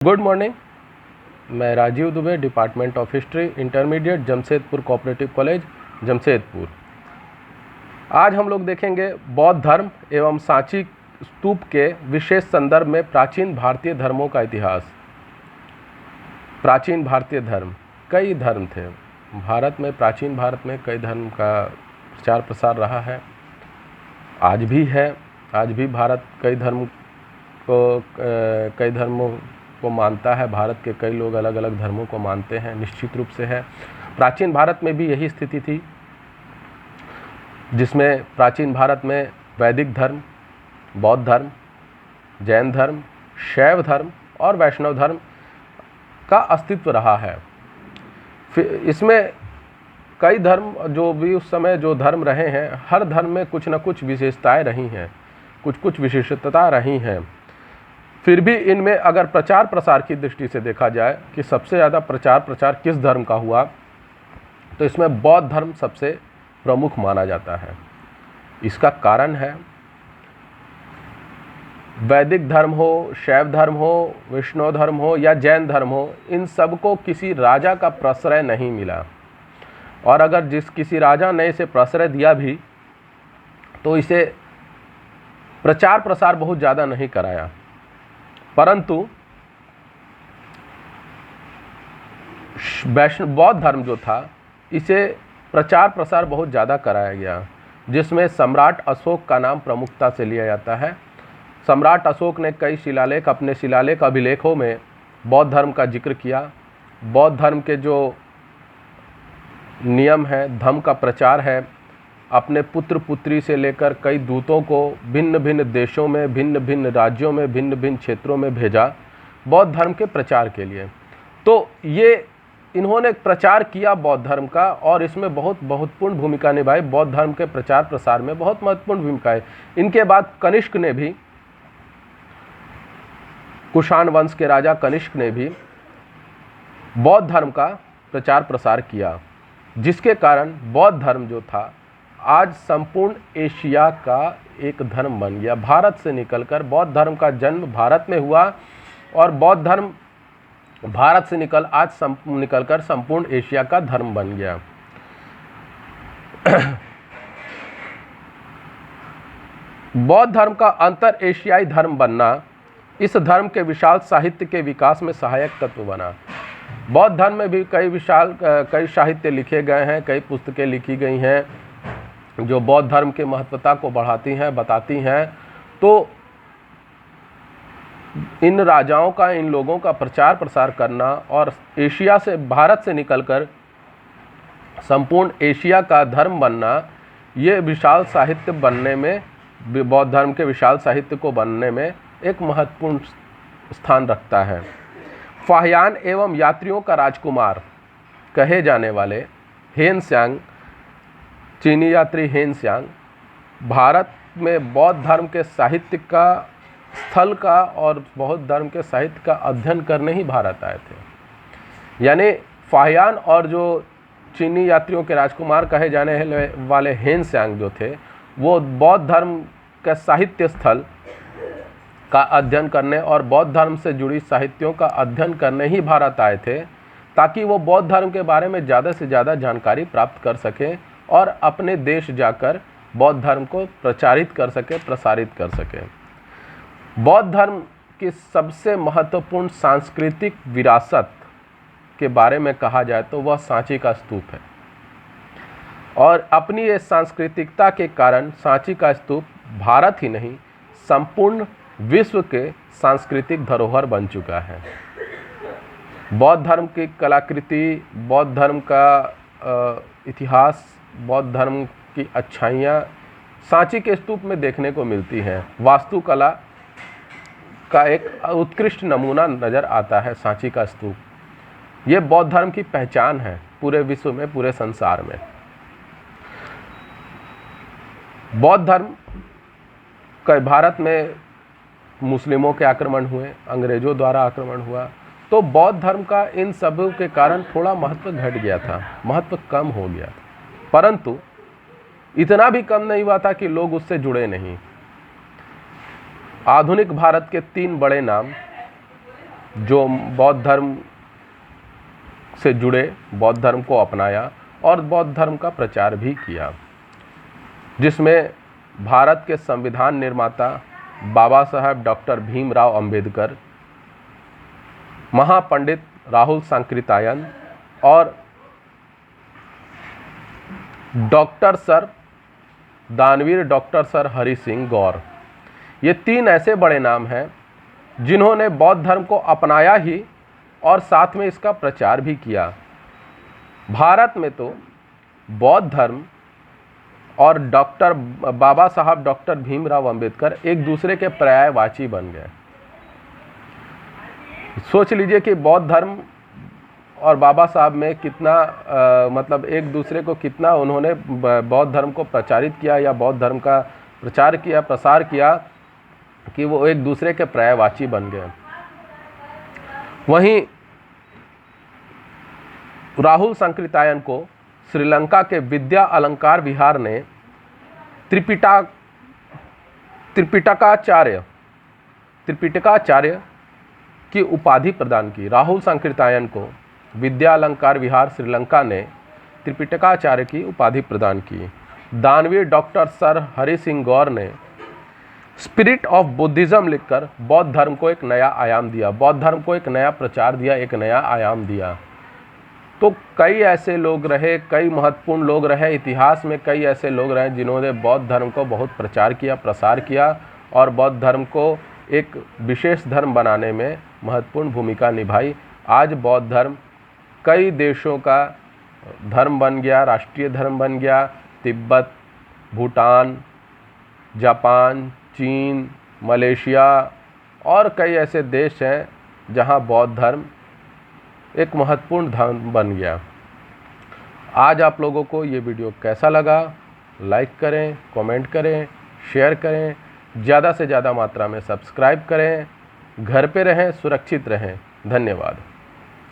Good morning. मैं Rajiv Dubey, department of history, intermediate, Jamshedpur cooperative college, Jamshedpur. आज हम लोग देखेंगे बौद्ध धर्म एवं सांची स्तूप के विशेष संदर्भ में प्राचीन भारतीय धर्मों का इतिहास। प्राचीन भारतीय धर्म, कई धर्म थे भारत में। प्राचीन भारत में कई धर्म का प्रचार प्रसार रहा है, आज भी है। आज भी भारत कई धर्मों को मानता है। भारत के कई लोग अलग अलग धर्मों को मानते हैं, निश्चित रूप से है। प्राचीन भारत में भी यही स्थिति थी, जिसमें प्राचीन भारत में वैदिक धर्म, बौद्ध धर्म, जैन धर्म, शैव धर्म और वैष्णव धर्म का अस्तित्व रहा है। फिर इसमें कई धर्म जो भी उस समय जो धर्म रहे हैं, हर धर्म में कुछ न कुछ विशेषताएं रही हैं, कुछ विशिष्टता रही हैं। फिर भी इनमें अगर प्रचार प्रसार की दृष्टि से देखा जाए कि सबसे ज़्यादा प्रचार किस धर्म का हुआ, तो इसमें बौद्ध धर्म सबसे प्रमुख माना जाता है। इसका कारण है, वैदिक धर्म हो, शैव धर्म हो, वैष्णव धर्म हो या जैन धर्म हो, इन सबको किसी राजा का प्रश्रय नहीं मिला। और अगर किसी राजा ने इसे प्रश्रय दिया भी, तो इसे प्रचार प्रसार बहुत ज़्यादा नहीं कराया। परंतु बौद्ध धर्म जो था, इसे प्रचार प्रसार बहुत ज़्यादा कराया गया, जिसमें सम्राट अशोक का नाम प्रमुखता से लिया जाता है। सम्राट अशोक ने कई शिलालेख, अपने शिलालेख अभिलेखों में बौद्ध धर्म का जिक्र किया। बौद्ध धर्म के जो नियम है, धर्म का प्रचार है, अपने पुत्र पुत्री से लेकर कई दूतों को भिन्न भिन्न देशों में, भिन्न भिन्न राज्यों में, भिन्न भिन्न क्षेत्रों में भेजा बौद्ध धर्म के प्रचार के लिए। तो ये इन्होंने प्रचार किया बौद्ध धर्म का, और इसमें बहुत महत्वपूर्ण भूमिका निभाई। बौद्ध धर्म के प्रचार प्रसार में बहुत महत्वपूर्ण भूमिका है। इनके बाद कनिष्क ने भी, कुषाण वंश के राजा कनिष्क ने भी बौद्ध धर्म का प्रचार प्रसार किया, जिसके कारण बौद्ध धर्म जो था आज संपूर्ण एशिया का एक धर्म बन गया। भारत से निकलकर बौद्ध धर्म का जन्म भारत में हुआ, और बौद्ध धर्म भारत से निकलकर संपूर्ण एशिया का धर्म बन गया। बौद्ध धर्म का अंतर एशियाई धर्म बनना इस धर्म के विशाल साहित्य के विकास में सहायक तत्व बना। बौद्ध धर्म में भी कई साहित्य लिखे गए हैं, कई पुस्तकें लिखी गई हैं जो बौद्ध धर्म के महत्वता को बढ़ाती हैं, बताती हैं। तो इन राजाओं का, इन लोगों का प्रचार प्रसार करना और एशिया से, भारत से निकलकर संपूर्ण एशिया का धर्म बनना, ये विशाल साहित्य बनने में, बौद्ध धर्म के विशाल साहित्य को बनने में एक महत्वपूर्ण स्थान रखता है। फाहियान एवं यात्रियों का राजकुमार कहे जाने वाले हेन त्सांग, चीनी यात्री हेन त्सांग, भारत में बौद्ध धर्म के साहित्य का, स्थल का और बौद्ध धर्म के साहित्य का अध्ययन करने ही भारत आए थे। यानी फाहियान और जो चीनी यात्रियों के राजकुमार कहे जाने वाले हेन त्सांग जो थे, वो बौद्ध धर्म का साहित्य स्थल का अध्ययन करने और बौद्ध धर्म से जुड़ी साहित्यों का अध्ययन करने ही भारत आए थे, ताकि वो बौद्ध धर्म के बारे में ज़्यादा से ज़्यादा जानकारी प्राप्त कर सकें और अपने देश जाकर बौद्ध धर्म को प्रचारित कर सके, प्रसारित कर सके। बौद्ध धर्म की सबसे महत्वपूर्ण सांस्कृतिक विरासत के बारे में कहा जाए तो वह सांची का स्तूप है, और अपनी ये सांस्कृतिकता के कारण सांची का स्तूप भारत ही नहीं, संपूर्ण विश्व के सांस्कृतिक धरोहर बन चुका है। बौद्ध धर्म की कलाकृति, बौद्ध धर्म का इतिहास, बौद्ध धर्म की अच्छाइयाँ सांची के स्तूप में देखने को मिलती हैं। वास्तुकला का एक उत्कृष्ट नमूना नज़र आता है सांची का स्तूप। ये बौद्ध धर्म की पहचान है पूरे विश्व में, पूरे संसार में। बौद्ध धर्म का भारत में मुस्लिमों के आक्रमण हुए, अंग्रेज़ों द्वारा आक्रमण हुआ, तो बौद्ध धर्म का इन सब के कारण थोड़ा महत्व घट गया था, महत्व कम हो गया था। परंतु इतना भी कम नहीं हुआ था कि लोग उससे जुड़े नहीं। आधुनिक भारत के 3 बड़े नाम जो बौद्ध धर्म से जुड़े, बौद्ध धर्म को अपनाया और बौद्ध धर्म का प्रचार भी किया, जिसमें भारत के संविधान निर्माता बाबा साहब डॉक्टर भीमराव अंबेडकर, महापंडित राहुल सांकृत्यायन और डॉक्टर सर दानवीर डॉक्टर सर हरि सिंह गौर, ये 3 ऐसे बड़े नाम हैं जिन्होंने बौद्ध धर्म को अपनाया ही और साथ में इसका प्रचार भी किया। भारत में तो बौद्ध धर्म और बाबा साहब डॉक्टर भीमराव अंबेडकर एक दूसरे के पर्यायवाची बन गए। सोच लीजिए कि बौद्ध धर्म और बाबा साहब में कितना मतलब एक दूसरे को कितना उन्होंने बौद्ध धर्म को प्रचारित किया या बौद्ध धर्म का प्रचार किया, प्रसार किया कि वो एक दूसरे के पर्यायवाची बन गए। वहीं राहुल सांकृत्यायन को श्रीलंका के विद्या अलंकार विहार ने त्रिपिटकाचार्य की उपाधि प्रदान की। राहुल सांकृत्यायन को विद्या अलंकार विहार श्रीलंका ने त्रिपिटकाचार्य की उपाधि प्रदान की। दानवीर डॉक्टर सर हरि सिंह गौर ने स्पिरिट ऑफ बुद्धिज्म लिखकर बौद्ध धर्म को एक नया आयाम दिया, बौद्ध धर्म को एक नया प्रचार दिया, एक नया आयाम दिया। तो कई ऐसे लोग रहे, कई महत्वपूर्ण लोग रहे इतिहास में, कई ऐसे लोग रहे जिन्होंने बौद्ध धर्म को बहुत प्रचार किया, प्रसार किया और बौद्ध धर्म को एक विशेष धर्म बनाने में महत्वपूर्ण भूमिका निभाई। आज बौद्ध धर्म कई देशों का धर्म बन गया, राष्ट्रीय धर्म बन गया। तिब्बत, भूटान, जापान, चीन, मलेशिया और कई ऐसे देश हैं जहां बौद्ध धर्म एक महत्वपूर्ण धर्म बन गया। आज आप लोगों को ये वीडियो कैसा लगा? लाइक करें, कमेंट करें, शेयर करें, ज़्यादा से ज़्यादा मात्रा में सब्सक्राइब करें। घर पे रहें, सुरक्षित रहें। धन्यवाद।